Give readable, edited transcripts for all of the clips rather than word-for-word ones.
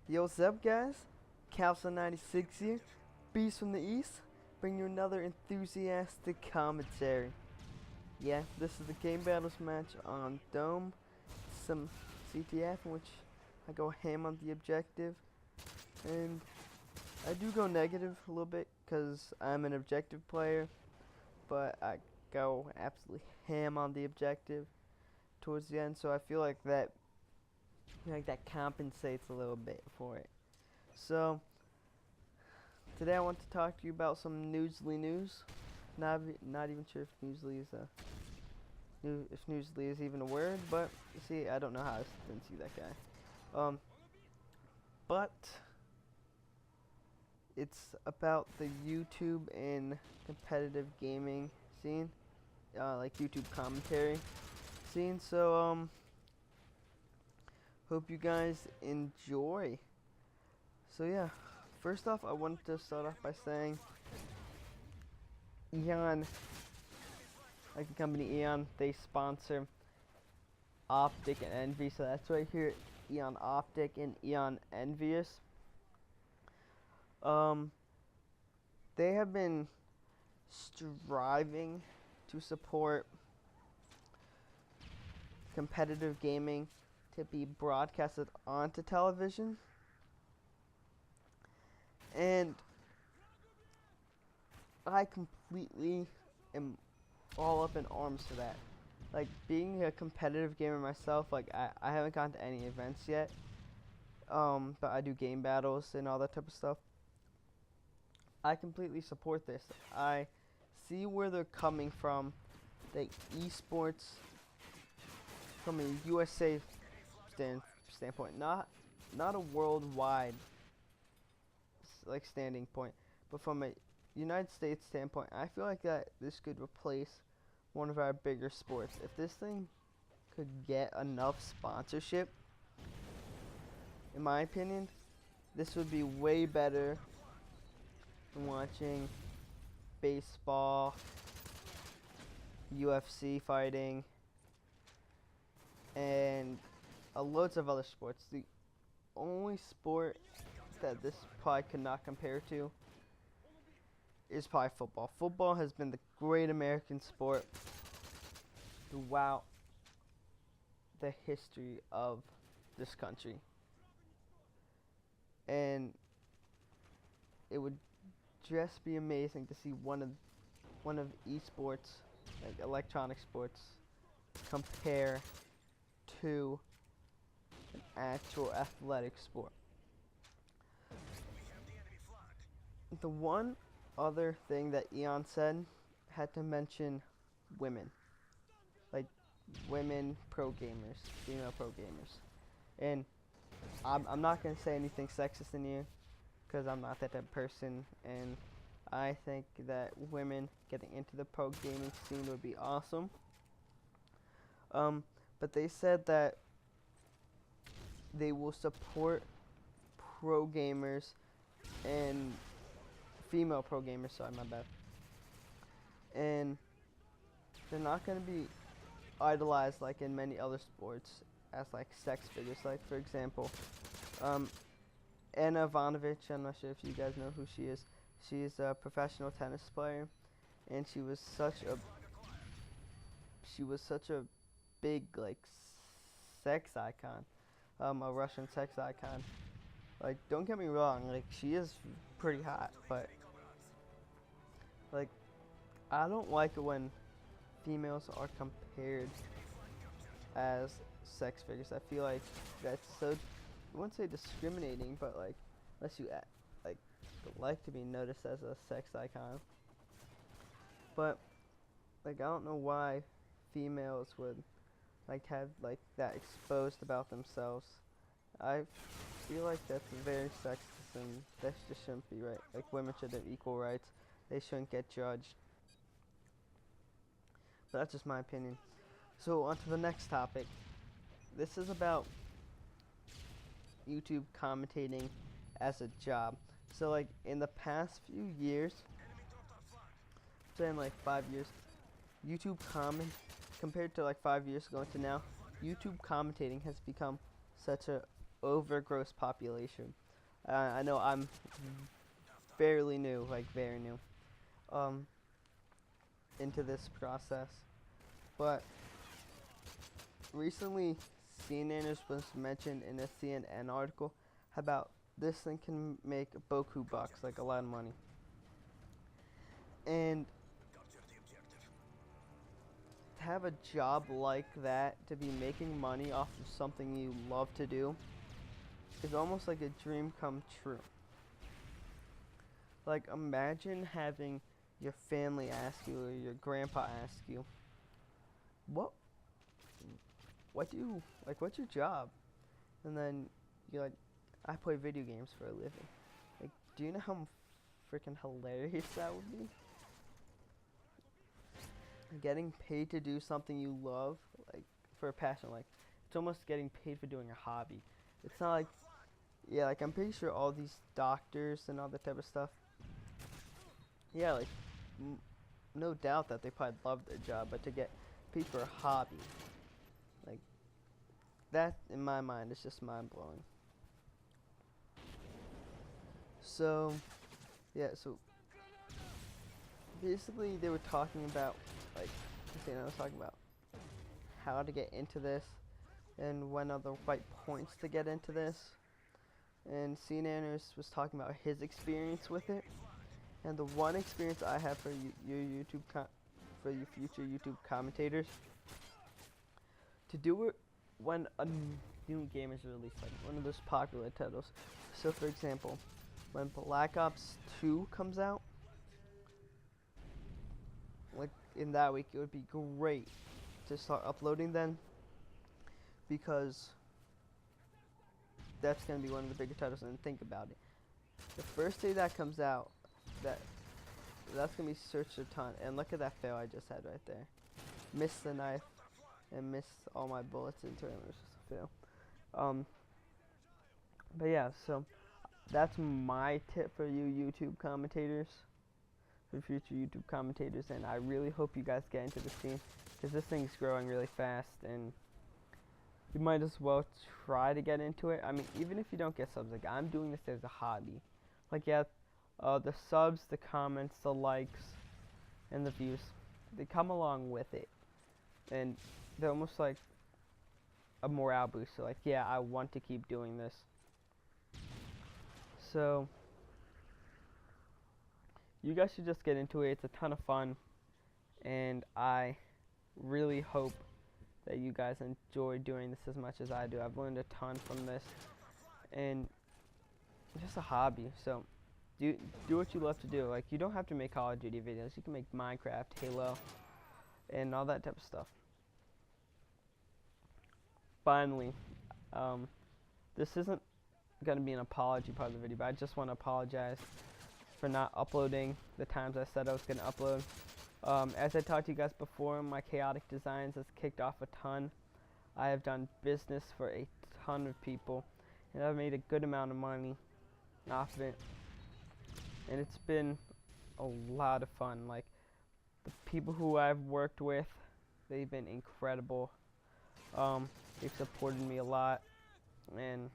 Yo, what's up, guys? Calson96 here, Beast from the East, bring you another enthusiastic commentary. Yeah, this is the Game Battles match on Dome, some CTF in which I go ham on the objective, and I do go negative a little bit because I'm an objective player, but I go absolutely ham on the objective towards the end, so I feel like that compensates a little bit for it. So today I want to talk to you about some Newsly news. Not even sure if Newsly is even a word, but you see, I don't know how I didn't see that guy. But it's about the YouTube and competitive gaming scene, like YouTube commentary scene. So hope you guys enjoy. So yeah, first off, I wanted to start off by saying Eon, like the company Eon, they sponsor Optic and Envy, so that's right here, Eon Optic and Eon Envious. They have been striving to support competitive gaming to be broadcasted onto television, and I completely am all up in arms for that. Like, being a competitive gamer myself, like I haven't gone to any events yet, but I do game battles and all that type of stuff. I completely support this. I see where they're coming from, the esports, from a USA standpoint, not a worldwide like standing point, but from a United States standpoint. I feel like that this could replace one of our bigger sports. If this thing could get enough sponsorship, in my opinion, this would be way better than watching baseball, UFC fighting, and loads of other sports. The only sport that this probably could not compare to is probably football. Football has been the great American sport throughout the history of this country, and it would just be amazing to see one of esports, like electronic sports, compare to an actual athletic sport. The one other thing that Eon said had to mention women, like women pro gamers, female pro gamers, and I'm not gonna say anything sexist in here because I'm not that type of person, and I think that women getting into the pro gaming scene would be awesome. But they said that they will support pro gamers and female pro gamers, sorry, my bad. And they're not going to be idolized like in many other sports as like sex figures. Like, for example, Anna Ivanovic, I'm not sure if you guys know who she is. She's a professional tennis player, and she was such a big like sex icon, a Russian sex icon. Like, don't get me wrong, like she is pretty hot, but like I don't like it when females are compared as sex figures. I feel like that's so, I wouldn't say discriminating, but like unless you like to be noticed as a sex icon. But like I don't know why females would like have like that exposed about themselves. I feel like that's very sexist, and that just shouldn't be right. Like, women should have equal rights. They shouldn't get judged. But that's just my opinion. So on to the next topic. This is about YouTube commentating as a job. So like in the past few years, saying like 5 years, YouTube comment compared to like 5 years ago to now, YouTube commentating has become such a overgrowth population. I know I'm fairly new, like very new, into this process, but recently CNNers was mentioned in a CNN article about this thing can make boku bucks, like a lot of money. And to have a job like that, to be making money off of something you love to do, is almost like a dream come true. Like, imagine having your family ask you, or your grandpa ask you, what do you, like, what's your job? And then you're like, I play video games for a living. Like, do you know how freaking hilarious that would be? Getting paid to do something you love, like, for a passion, like, it's almost getting paid for doing a hobby. It's not like, yeah, like, I'm pretty sure all these doctors and all that type of stuff, yeah, like, no doubt that they probably love their job, but to get paid for a hobby, like, that, in my mind, is just mind-blowing. So, yeah, so, basically, they were talking about, like, I was talking about how to get into this, and when are the right points to get into this, and CNNers was talking about his experience with it, and the one experience I have for your for your future YouTube commentators, to do it when a new game is released, like one of those popular titles. So for example, when Black Ops 2 comes out, like in that week, it would be great to start uploading then, because that's going to be one of the bigger titles. And think about it, the first day that comes out, that's going to be searched a ton. And look at that fail I just had right there. Missed the knife and missed all my bullets into it. It was just a fail. But yeah, so that's my tip for you YouTube commentators, for future YouTube commentators, and I really hope you guys get into the scene, because this thing's growing really fast, and you might as well try to get into it. I mean, even if you don't get subs, like, I'm doing this as a hobby. Like, yeah, the subs, the comments, the likes, and the views, they come along with it, and they're almost like a morale booster. Like, yeah, I want to keep doing this. So you guys should just get into it. It's a ton of fun, and I really hope that you guys enjoy doing this as much as I do. I've learned a ton from this, and it's just a hobby. So do what you love to do. Like, you don't have to make Call of Duty videos. You can make Minecraft, Halo, and all that type of stuff. Finally, this isn't going to be an apology part of the video, but I just want to apologize for not uploading the times I said I was going to upload. As I talked to you guys before, my Chaotic Designs has kicked off a ton. I have done business for a ton of people, and I've made a good amount of money off of it. And it's been a lot of fun. Like, the people who I've worked with, they've been incredible. They've supported me a lot, and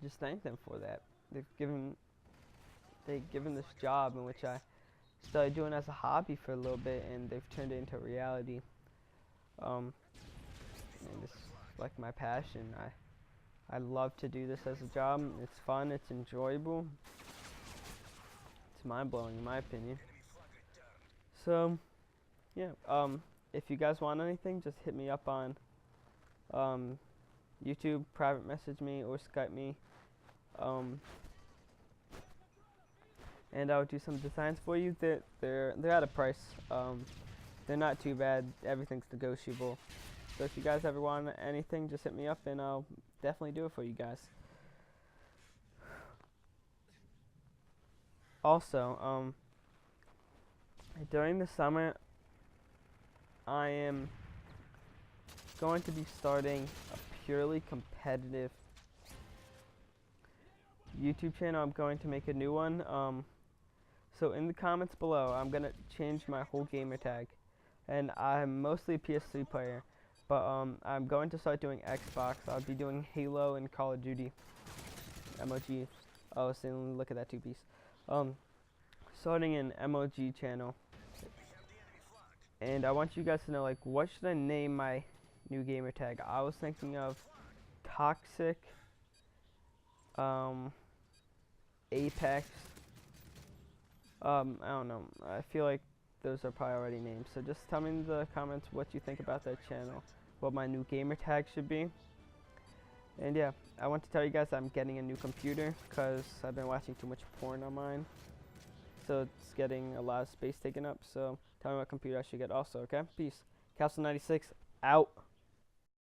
just thank them for that. They've given this job in which I started doing as a hobby for a little bit, and they've turned it into reality. And it's like my passion. I love to do this as a job. It's fun, it's enjoyable, it's mind-blowing in my opinion. So yeah, if you guys want anything, just hit me up on YouTube, private message me, or Skype me, and I'll do some designs for you. They're at a price. They're not too bad. Everything's negotiable. So if you guys ever want anything, just hit me up, and I'll definitely do it for you guys. Also, during the summer, I am going to be starting a purely competitive YouTube channel. I'm going to make a new one. So in the comments below, I'm going to change my whole gamer tag. And I'm mostly a PS3 player, But I'm going to start doing Xbox. I'll be doing Halo and Call of Duty. MOG. Oh, so look at that two-piece. Starting an MOG channel. And I want you guys to know, like, what should I name my new gamer tag? I was thinking of Toxic, Apex. I don't know. I feel like those are probably already named. So just tell me in the comments what you think about that channel, what my new gamer tag should be. And yeah, I want to tell you guys I'm getting a new computer because I've been watching too much porn on mine. So it's getting a lot of space taken up. So tell me what computer I should get also, okay? Peace. Castle96 out.